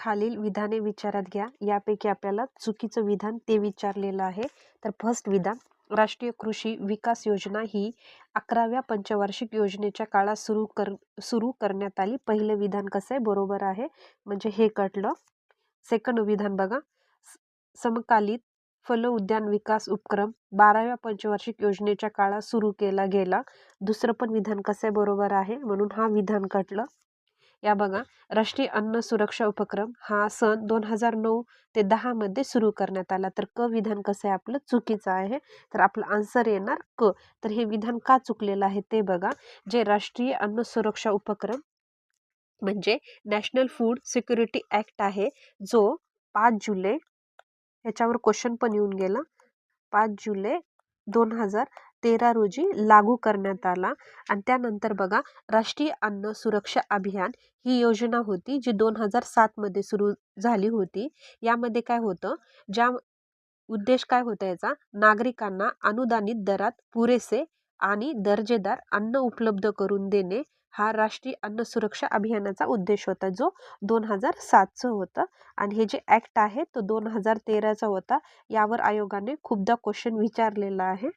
खालील विधाने विचारात घ्या. यापैकी आपल्याला चुकीचं विधान ते विचारलेलं आहे. तर फर्स्ट विधान, राष्ट्रीय कृषी विकास योजना ही 11व्या पंचवार्षिक योजनेच्या काळात सुरू करण्यात आली. पहिलं विधान कसं आहे? बरोबर आहे, म्हणजे हे कटलं. सेकंड विधान बघा, समकालीन फल उद्यान विकास उपक्रम 12व्या पंचवार्षिक योजनेच्या काळात सुरू केला गेला. दुसरं पण विधान कसं आहे? बरोबर आहे, म्हणून हा विधान कटलं. या बघा, राष्ट्रीय अन्न सुरक्षा उपक्रम हा सन 2009 ते 10 मध्ये सुरू करण्यात आला. तर क विधान कसं आहे? आपलं चुकीचं आहे. तर आपलं आन्सर येणार क. तर हे विधान का चुकलेलं आहे ते बघा. जे राष्ट्रीय अन्न सुरक्षा उपक्रम म्हणजे नॅशनल फूड सिक्युरिटी ऍक्ट आहे, जो 5 जुलै, याच्यावर क्वेश्चन पण येऊन गेला, 5 जुलै 2013 रोजी लागू करण्यात आला. आणि त्यानंतर बघा, राष्ट्रीय अन्न सुरक्षा अभियान ही योजना होती जी 2007 मध्ये सुरू झाली होती. यामध्ये काय होतं, उद्देश काय होता याचा? नागरिकांना अनुदानित दरात पुरेसे आणि दर्जेदार अन्न उपलब्ध करून देणे हा राष्ट्रीय अन्न सुरक्षा अभियानाचा उद्देश होता, जो 2007चं होतं. आणि हे जे ऍक्ट आहे तो 2013चा होता. यावर आयोगाने खूपदा क्वेश्चन विचारलेला आहे.